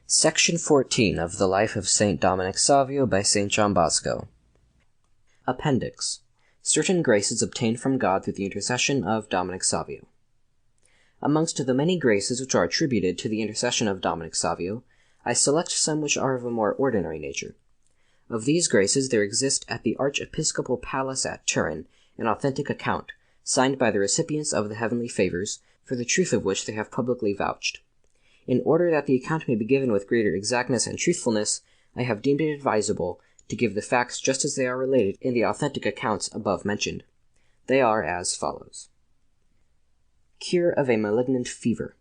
Section 14 of the Life of Saint Dominic Savio by Saint John Bosco. Appendix. Certain graces obtained from God through the intercession of Dominic Savio. Amongst the many graces which are attributed to the intercession of Dominic Savio, I select some which are of a more ordinary nature. Of these graces there exist at the Archiepiscopal Palace at Turin an authentic account, signed by the recipients of the heavenly favors, for the truth of which they have publicly vouched. In order that the account may be given with greater exactness and truthfulness, I have deemed it advisable to give the facts just as they are related in the authentic accounts above mentioned. They are as follows. Cure of a malignant fever.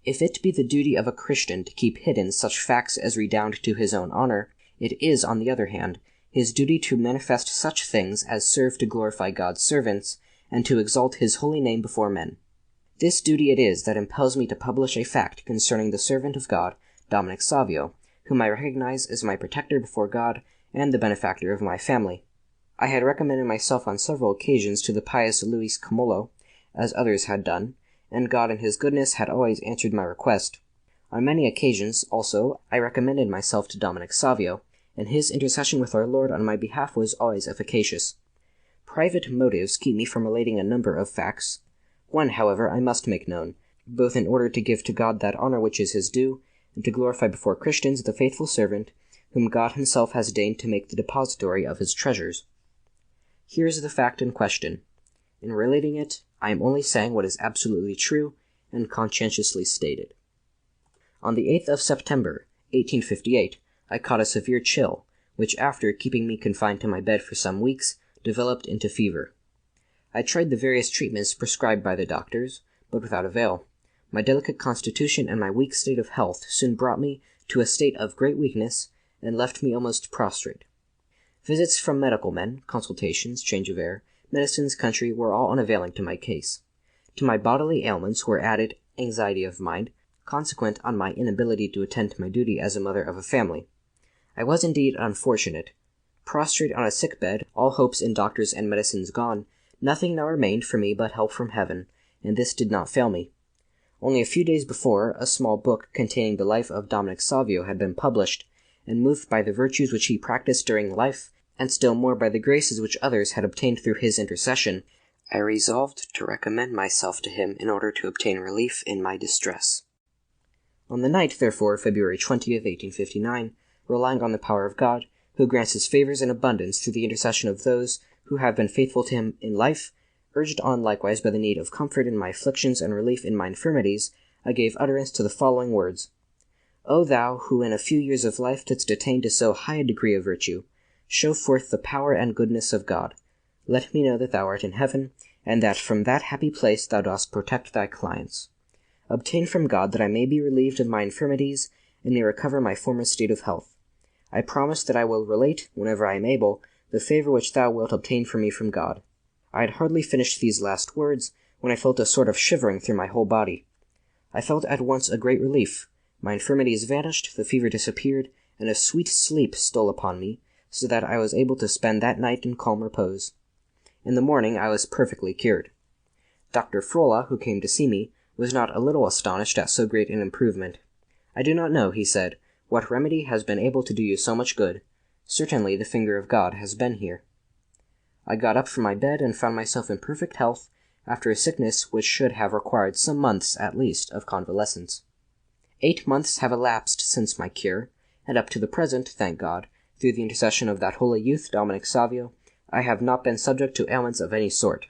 If it be the duty of a Christian to keep hidden such facts as redound to his own honor, it is, on the other hand, his duty to manifest such things as serve to glorify God's servants, and to exalt his holy name before men. This duty it is that impels me to publish a fact concerning the servant of God, Dominic Savio, whom I recognize as my protector before God and the benefactor of my family. I had recommended myself on several occasions to the pious Luis Camolo, as others had done, and God in his goodness had always answered my request. On many occasions, also, I recommended myself to Dominic Savio, and his intercession with our Lord on my behalf was always efficacious. Private motives keep me from relating a number of facts. One, however, I must make known, both in order to give to God that honor which is his due, and to glorify before Christians the faithful servant, whom God himself has deigned to make the depository of his treasures. Here is the fact in question. In relating it, I am only saying what is absolutely true and conscientiously stated. On the 8th of September, 1858, I caught a severe chill, which, after keeping me confined to my bed for some weeks, developed into fever. I tried the various treatments prescribed by the doctors, but without avail. My delicate constitution and my weak state of health soon brought me to a state of great weakness, and left me almost prostrate. Visits from medical men, consultations, change of air, medicines, country, were all unavailing to my case. To my bodily ailments were added anxiety of mind, consequent on my inability to attend to my duty as a mother of a family. I was indeed unfortunate. Prostrate on a sick bed, all hopes in doctors and medicines gone, nothing now remained for me but help from heaven, and this did not fail me. Only a few days before, a small book containing the life of Dominic Savio had been published, and moved by the virtues which he practiced during life, and still more by the graces which others had obtained through his intercession, I resolved to recommend myself to him in order to obtain relief in my distress. On the night, therefore, February 20th, 1859, relying on the power of God, who grants his favors in abundance through the intercession of those who have been faithful to him in life, urged on likewise by the need of comfort in my afflictions and relief in my infirmities, I gave utterance to the following words. O thou, who in a few years of life didst attain to so high a degree of virtue, show forth the power and goodness of God. Let me know that thou art in heaven, and that from that happy place thou dost protect thy clients. Obtain from God that I may be relieved of my infirmities, and may recover my former state of health. I promise that I will relate, whenever I am able, the favor which thou wilt obtain for me from God. I had hardly finished these last words, when I felt a sort of shivering through my whole body. I felt at once a great relief. My infirmities vanished, the fever disappeared, and a sweet sleep stole upon me, so that I was able to spend that night in calm repose. In the morning I was perfectly cured. Dr. Frola, who came to see me, was not a little astonished at so great an improvement. I do not know, he said, what remedy has been able to do you so much good. Certainly the finger of God has been here. I got up from my bed and found myself in perfect health, after a sickness which should have required some months at least of convalescence. 8 months have elapsed since my cure, and up to the present, thank God, through the intercession of that holy youth, Dominic Savio, I have not been subject to ailments of any sort.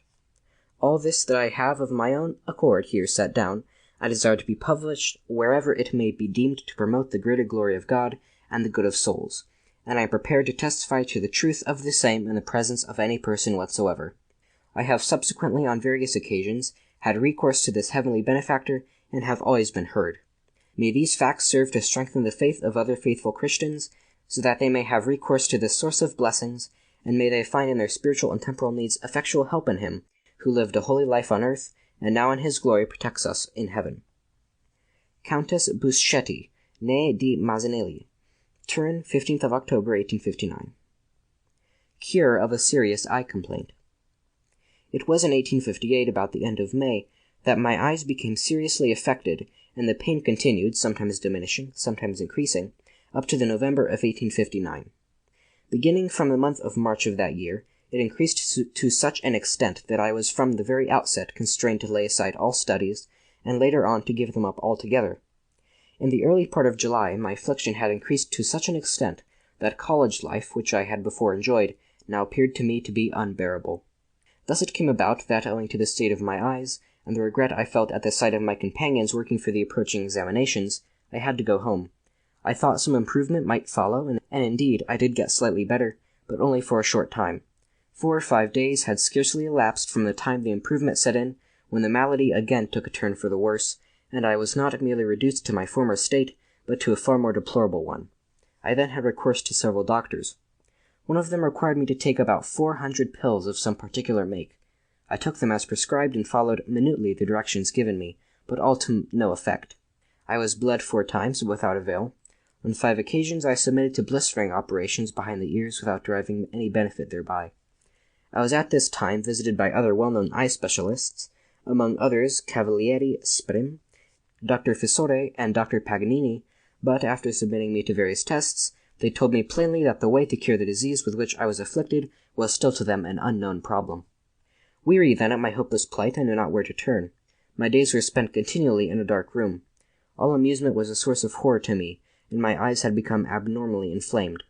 All this that I have of my own accord here set down, I desire to be published wherever it may be deemed to promote the greater glory of God and the good of souls, and I am prepared to testify to the truth of the same in the presence of any person whatsoever. I have subsequently on various occasions had recourse to this heavenly benefactor, and have always been heard. May these facts serve to strengthen the faith of other faithful Christians, so that they may have recourse to this source of blessings, and may they find in their spiritual and temporal needs effectual help in him, who lived a holy life on earth, and now in his glory protects us in heaven. Countess Buschetti, née di Mazzanelli, Turin, 15th of October, 1859. Cure of a serious eye complaint. It was in 1858, about the end of May, that my eyes became seriously affected, and the pain continued, sometimes diminishing, sometimes increasing, up to the November of 1859. Beginning from the month of March of that year, it increased to such an extent that I was from the very outset constrained to lay aside all studies, and later on to give them up altogether. In the early part of July, my affliction had increased to such an extent that college life, which I had before enjoyed, now appeared to me to be unbearable. Thus it came about that, owing to the state of my eyes, and the regret I felt at the sight of my companions working for the approaching examinations, I had to go home. I thought some improvement might follow, and indeed I did get slightly better, but only for a short time. 4 or 5 days had scarcely elapsed from the time the improvement set in, when the malady again took a turn for the worse, and I was not merely reduced to my former state, but to a far more deplorable one. I then had recourse to several doctors. One of them required me to take about 400 pills of some particular make. I took them as prescribed and followed minutely the directions given me, but all to no effect. I was bled 4 times, without avail. On 5 occasions I submitted to blistering operations behind the ears without deriving any benefit thereby. I was at this time visited by other well-known eye specialists, among others Cavalieri Sprim, Dr. Fisore, and Dr. Paganini, but after submitting me to various tests, they told me plainly that the way to cure the disease with which I was afflicted was still to them an unknown problem. Weary then at my hopeless plight, I knew not where to turn. My days were spent continually in a dark room. All amusement was a source of horror to me, and my eyes had become abnormally inflamed.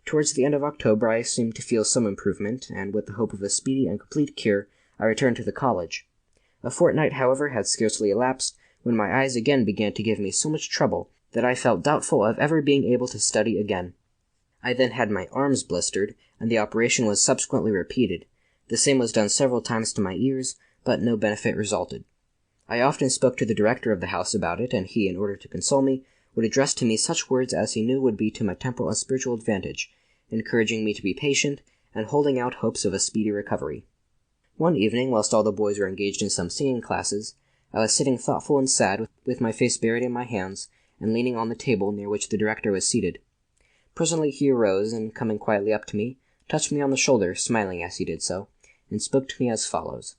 Towards the end of October I seemed to feel some improvement, and with the hope of a speedy and complete cure, I returned to the college. A fortnight, however, had scarcely elapsed, when my eyes again began to give me so much trouble that I felt doubtful of ever being able to study again. I then had my arms blistered, and the operation was subsequently repeated. The same was done several times to my ears, but no benefit resulted. I often spoke to the director of the house about it, and he, in order to console me, would address to me such words as he knew would be to my temporal and spiritual advantage, encouraging me to be patient, and holding out hopes of a speedy recovery. One evening, whilst all the boys were engaged in some singing classes, I was sitting thoughtful and sad, with my face buried in my hands, and leaning on the table near which the director was seated. Presently he arose, and coming quietly up to me, touched me on the shoulder, smiling as he did so, and spoke to me as follows.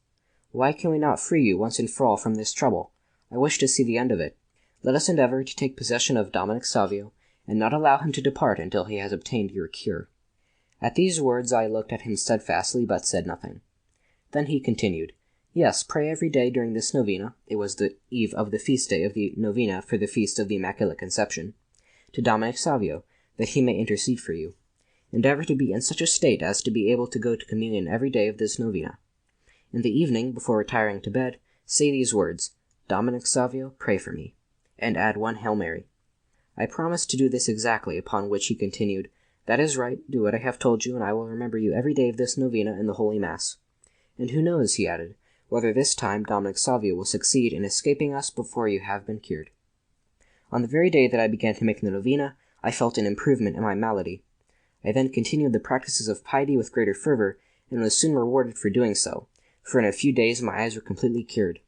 "Why can we not free you once and for all from this trouble? I wish to see the end of it. Let us endeavor to take possession of Dominic Savio, and not allow him to depart until he has obtained your cure." At these words I looked at him steadfastly, but said nothing. Then he continued, "Yes, pray every day during this novena," it was the eve of the feast day of the novena for the feast of the Immaculate Conception, "to Dominic Savio, that he may intercede for you. Endeavor to be in such a state as to be able to go to communion every day of this novena. In the evening, before retiring to bed, say these words, 'Dominic Savio, pray for me,' and add 1 Hail Mary." I promised to do this exactly, upon which he continued, "That is right, do what I have told you, and I will remember you every day of this novena in the Holy Mass. And who knows," he added, "whether this time Dominic Savio will succeed in escaping us before you have been cured." On the very day that I began to make the novena, I felt an improvement in my malady. I then continued the practices of piety with greater fervor, and was soon rewarded for doing so, for in a few days my eyes were completely cured.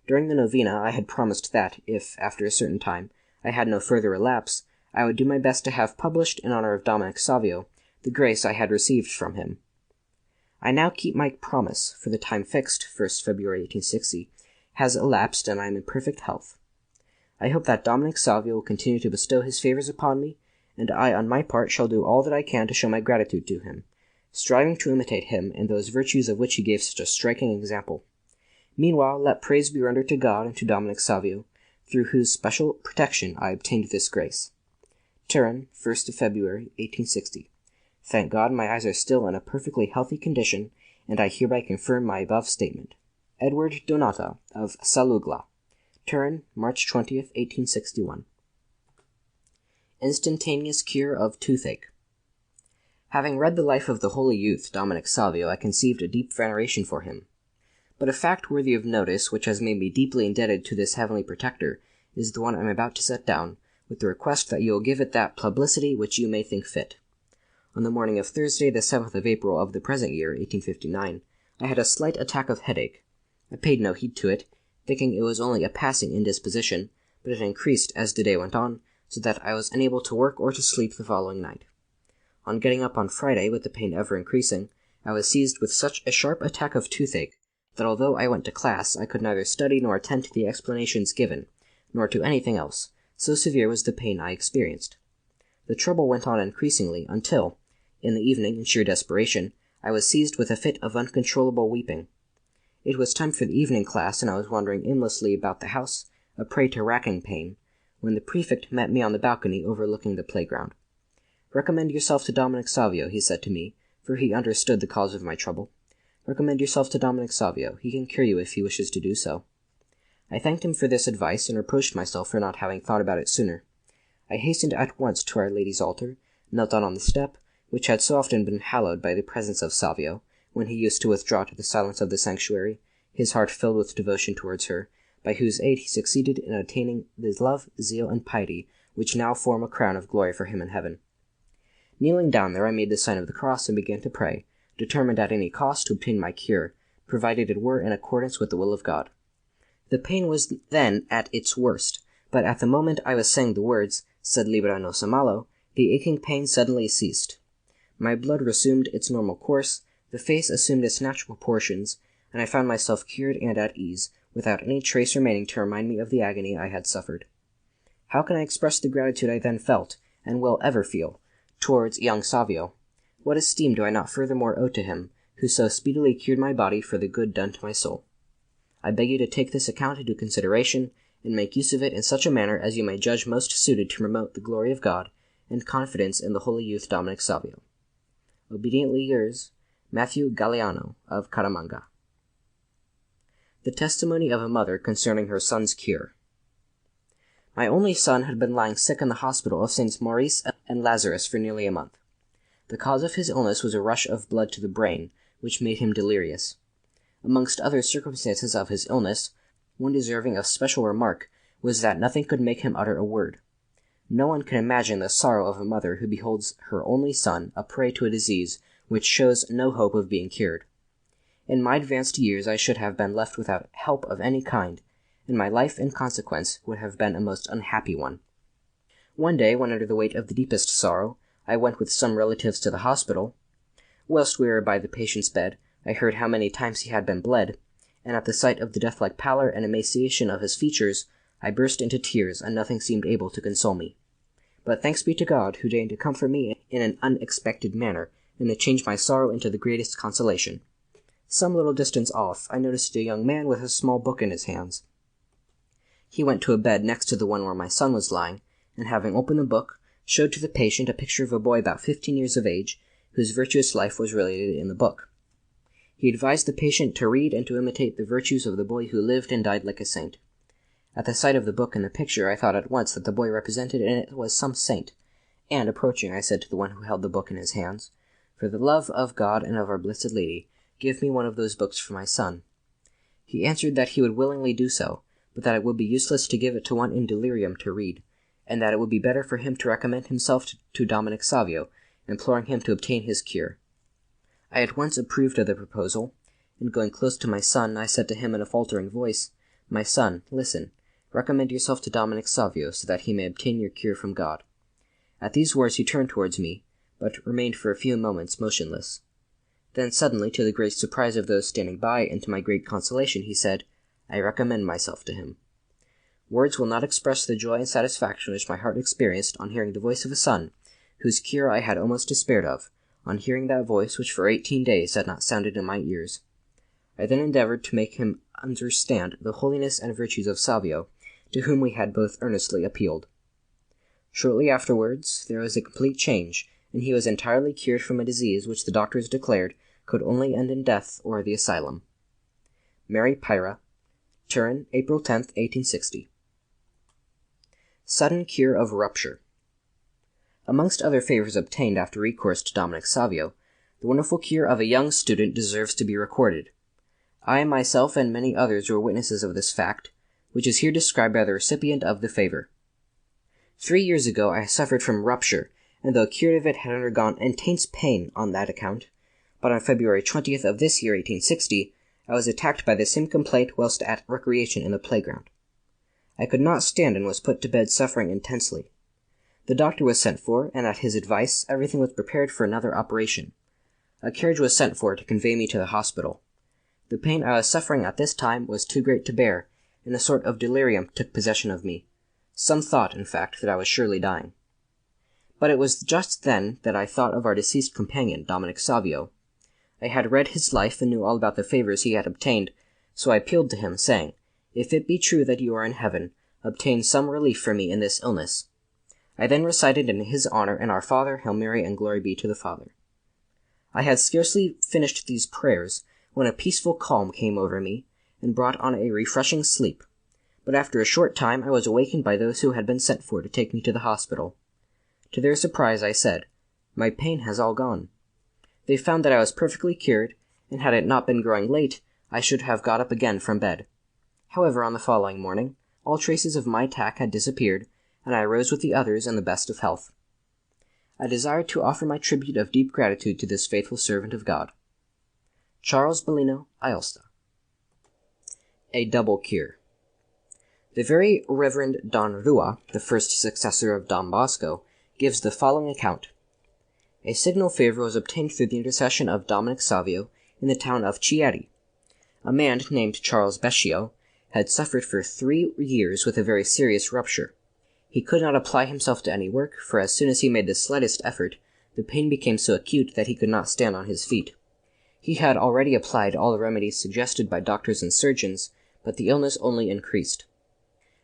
During the novena I had promised that, if, after a certain time, I had no further relapse, I would do my best to have published, in honor of Dominic Savio, the grace I had received from him. I now keep my promise, for the time fixed, 1st February 1860, has elapsed, and I am in perfect health. I hope that Dominic Savio will continue to bestow his favors upon me, and I, on my part, shall do all that I can to show my gratitude to him, striving to imitate him in those virtues of which he gave such a striking example. Meanwhile, let praise be rendered to God and to Dominic Savio, through whose special protection I obtained this grace. Turin, 1st of February, 1860. Thank God my eyes are still in a perfectly healthy condition, and I hereby confirm my above statement. Edward Donata, of Salugla. Turin, March 20th, 1861. Instantaneous cure of toothache. Having read the life of the holy youth, Dominic Savio, I conceived a deep veneration for him. But a fact worthy of notice, which has made me deeply indebted to this heavenly protector, is the one I am about to set down, with the request that you will give it that publicity which you may think fit. On the morning of Thursday, the 7th of April of the present year, 1859, I had a slight attack of headache. I paid no heed to it, thinking it was only a passing indisposition, but it increased as the day went on, so that I was unable to work or to sleep the following night. On getting up on Friday, with the pain ever increasing, I was seized with such a sharp attack of toothache, that although I went to class, I could neither study nor attend to the explanations given, nor to anything else, so severe was the pain I experienced. The trouble went on increasingly until, in the evening, in sheer desperation, I was seized with a fit of uncontrollable weeping. It was time for the evening class, and I was wandering aimlessly about the house, a prey to racking pain, when the prefect met me on the balcony overlooking the playground. "Recommend yourself to Dominic Savio," he said to me, for he understood the cause of my trouble. "Recommend yourself to Dominic Savio. He can cure you if he wishes to do so." I thanked him for this advice, and reproached myself for not having thought about it sooner. I hastened at once to Our Lady's altar, knelt down on the step, which had so often been hallowed by the presence of Savio, when he used to withdraw to the silence of the sanctuary, his heart filled with devotion towards her, by whose aid he succeeded in attaining the love, zeal, and piety which now form a crown of glory for him in heaven. Kneeling down there, I made the sign of the cross and began to pray, determined at any cost to obtain my cure, provided it were in accordance with the will of God. The pain was then at its worst, but at the moment I was saying the words, "Sed libera nos a malo," the aching pain suddenly ceased. My blood resumed its normal course, the face assumed its natural proportions, and I found myself cured and at ease, without any trace remaining to remind me of the agony I had suffered. How can I express the gratitude I then felt, and will ever feel, towards young Savio? What esteem do I not furthermore owe to him, who so speedily cured my body for the good done to my soul? I beg you to take this account into consideration, and make use of it in such a manner as you may judge most suited to promote the glory of God, and confidence in the holy youth Dominic Savio. Obediently yours, Matthew Galliano of Caramanga. The testimony of a mother concerning her son's cure. My only son had been lying sick in the hospital of Saints Maurice and Lazarus for nearly a month. The cause of his illness was a rush of blood to the brain, which made him delirious. Amongst other circumstances of his illness, one deserving of special remark was that nothing could make him utter a word. No one can imagine the sorrow of a mother who beholds her only son a prey to a disease which shows no hope of being cured. In my advanced years I should have been left without help of any kind, and my life, in consequence, would have been a most unhappy one. One day, when under the weight of the deepest sorrow, I went with some relatives to the hospital. Whilst we were by the patient's bed, I heard how many times he had been bled, and at the sight of the death-like pallor and emaciation of his features, I burst into tears, and nothing seemed able to console me. But thanks be to God, who deigned to comfort me in an unexpected manner, and to change my sorrow into the greatest consolation. Some little distance off, I noticed a young man with a small book in his hands. He went to a bed next to the one where my son was lying, and having opened the book, showed to the patient a picture of a boy about 15 years of age, whose virtuous life was related in the book. He advised the patient to read and to imitate the virtues of the boy who lived and died like a saint. At the sight of the book and the picture, I thought at once that the boy represented in it was some saint, and, approaching, I said to the one who held the book in his hands, "For the love of God and of our Blessed Lady, give me one of those books for my son." He answered that he would willingly do so, but that it would be useless to give it to one in delirium to read, and that it would be better for him to recommend himself to Dominic Savio, imploring him to obtain his cure. I at once approved of the proposal, and going close to my son, I said to him in a faltering voice, "My son, listen. Recommend yourself to Dominic Savio, so that he may obtain your cure from God." At these words he turned towards me, but remained for a few moments motionless. Then suddenly, to the great surprise of those standing by, and to my great consolation, he said, "I recommend myself to him." Words will not express the joy and satisfaction which my heart experienced on hearing the voice of a son, whose cure I had almost despaired of, on hearing that voice which for 18 days had not sounded in my ears. I then endeavored to make him understand the holiness and virtues of Savio, to whom we had both earnestly appealed. Shortly afterwards, there was a complete change, and he was entirely cured from a disease which the doctors declared could only end in death or the asylum. Mary Pyra, Turin, April 10th, 1860. Sudden cure of rupture. Amongst other favors obtained after recourse to Dominic Savio, the wonderful cure of a young student deserves to be recorded. I myself and many others were witnesses of this fact, which is here described by the recipient of the favor. 3 years ago I suffered from rupture, and though cured of it had undergone intense pain on that account, but on February 20th of this year, 1860, I was attacked by the same complaint whilst at recreation in the playground. I could not stand and was put to bed suffering intensely. The doctor was sent for, and at his advice everything was prepared for another operation. A carriage was sent for to convey me to the hospital. The pain I was suffering at this time was too great to bear, and a sort of delirium took possession of me. Some thought, in fact, that I was surely dying. But it was just then that I thought of our deceased companion, Dominic Savio. I had read his life and knew all about the favors he had obtained, so I appealed to him, saying, "If it be true that you are in heaven, obtain some relief for me in this illness." I then recited in his honor and Our Father, Hail Mary, and Glory be to the Father. I had scarcely finished these prayers when a peaceful calm came over me and brought on a refreshing sleep, but after a short time I was awakened by those who had been sent for to take me to the hospital. To their surprise I said, "My pain has all gone." They found that I was perfectly cured, and had it not been growing late, I should have got up again from bed. However, on the following morning, all traces of my attack had disappeared, and I arose with the others in the best of health. I desired to offer my tribute of deep gratitude to this faithful servant of God. Charles Bellino, Aosta. A double cure. The very Reverend Don Rua, the first successor of Don Bosco, gives the following account. A signal favor was obtained through the intercession of Dominic Savio in the town of Chieri. A man named Charles Beccio had suffered for 3 years with a very serious rupture. He could not apply himself to any work, for as soon as he made the slightest effort, the pain became so acute that he could not stand on his feet. He had already applied all the remedies suggested by doctors and surgeons, but the illness only increased.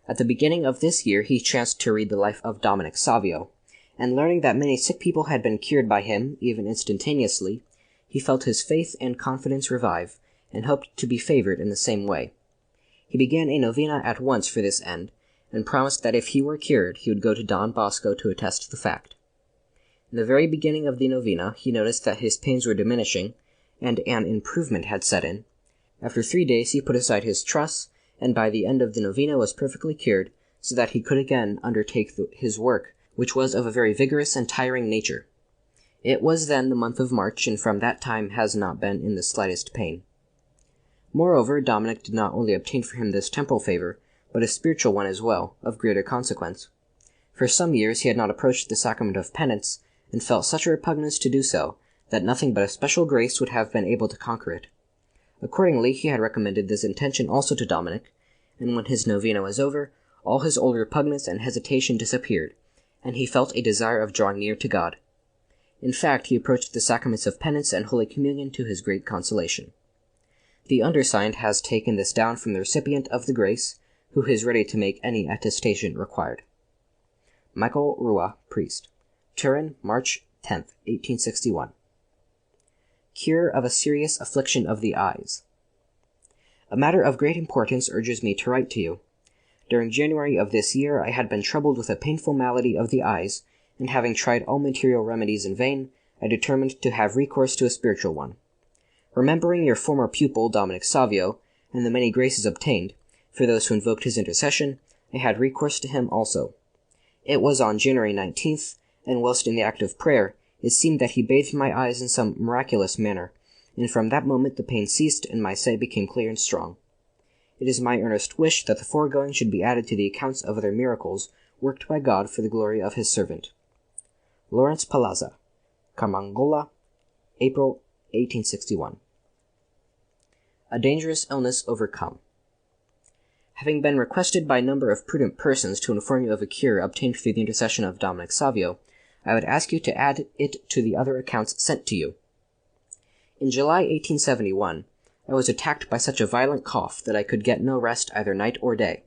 At the beginning of this year he chanced to read the life of Dominic Savio, and learning that many sick people had been cured by him, even instantaneously, he felt his faith and confidence revive, and hoped to be favored in the same way. He began a novena at once for this end, and promised that if he were cured, he would go to Don Bosco to attest the fact. In the very beginning of the novena, he noticed that his pains were diminishing, and an improvement had set in. After 3 days he put aside his truss, and by the end of the novena was perfectly cured, so that he could again undertake his work, which was of a very vigorous and tiring nature. It was then the month of March, and from that time has not been in the slightest pain. Moreover, Dominic did not only obtain for him this temporal favor, but a spiritual one as well, of greater consequence. For some years he had not approached the sacrament of penance, and felt such a repugnance to do so, that nothing but a special grace would have been able to conquer it. Accordingly, he had recommended this intention also to Dominic, and when his novena was over, all his old repugnance and hesitation disappeared, and he felt a desire of drawing near to God. In fact, he approached the sacraments of penance and Holy Communion to his great consolation. The undersigned has taken this down from the recipient of the grace, who is ready to make any attestation required. Michael Rua, priest. Turin, March 10th, 1861. Cure of a serious affliction of the eyes. A matter of great importance urges me to write to you. During January of this year I had been troubled with a painful malady of the eyes, and having tried all material remedies in vain, I determined to have recourse to a spiritual one. Remembering your former pupil, Dominic Savio, and the many graces obtained, for those who invoked his intercession, I had recourse to him also. It was on January 19th, and whilst in the act of prayer, it seemed that he bathed my eyes in some miraculous manner, and from that moment the pain ceased, and my sight became clear and strong. It is my earnest wish that the foregoing should be added to the accounts of other miracles worked by God for the glory of his servant. Lawrence Palazza, Carmangola, April 1861. A dangerous illness overcome. Having been requested by a number of prudent persons to inform you of a cure obtained through the intercession of Dominic Savio, I would ask you to add it to the other accounts sent to you. In July 1871, I was attacked by such a violent cough that I could get no rest either night or day.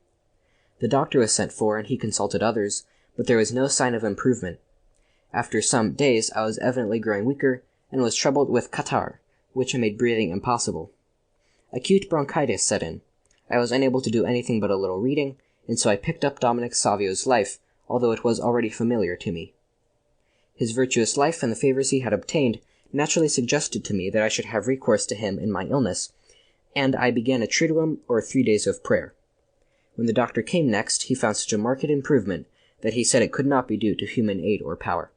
The doctor was sent for, and he consulted others, but there was no sign of improvement. After some days I was evidently growing weaker, and was troubled with catarrh, which made breathing impossible. Acute bronchitis set in. I was unable to do anything but a little reading, and so I picked up Dominic Savio's life, although it was already familiar to me. His virtuous life and the favors he had obtained naturally suggested to me that I should have recourse to him in my illness, and I began a triduum or 3 days of prayer. When the doctor came next, he found such a marked improvement that he said it could not be due to human aid or power.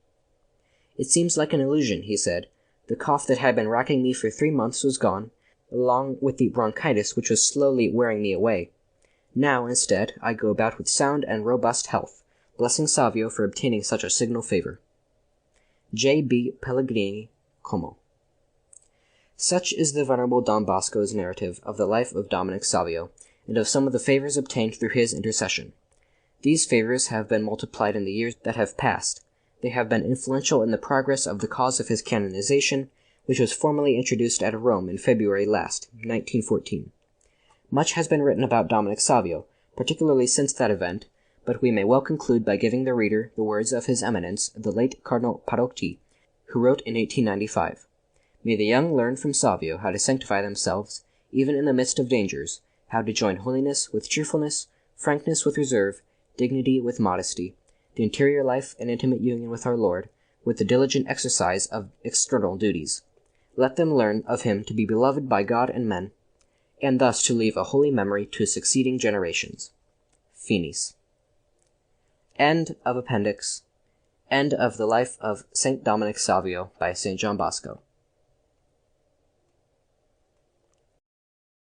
It seems like an illusion, he said. The cough that had been racking me for 3 months was gone, along with the bronchitis which was slowly wearing me away. Now, instead, I go about with sound and robust health, blessing Savio for obtaining such a signal favor. J. B. Pellegrini, Como. Such is the venerable Don Bosco's narrative of the life of Dominic Savio, and of some of the favors obtained through his intercession. These favors have been multiplied in the years that have passed. They have been influential in the progress of the cause of his canonization, which was formally introduced at Rome in February last, 1914. Much has been written about Dominic Savio, particularly since that event, but we may well conclude by giving the reader the words of His Eminence, the late Cardinal Parocchi, who wrote in 1895, "May the young learn from Savio how to sanctify themselves, even in the midst of dangers, how to join holiness with cheerfulness, frankness with reserve, dignity with modesty, the interior life and intimate union with our Lord, with the diligent exercise of external duties. Let them learn of him to be beloved by God and men, and thus to leave a holy memory to succeeding generations." Finis. End of Appendix. End of the Life of Saint Dominic Savio by St. John Bosco.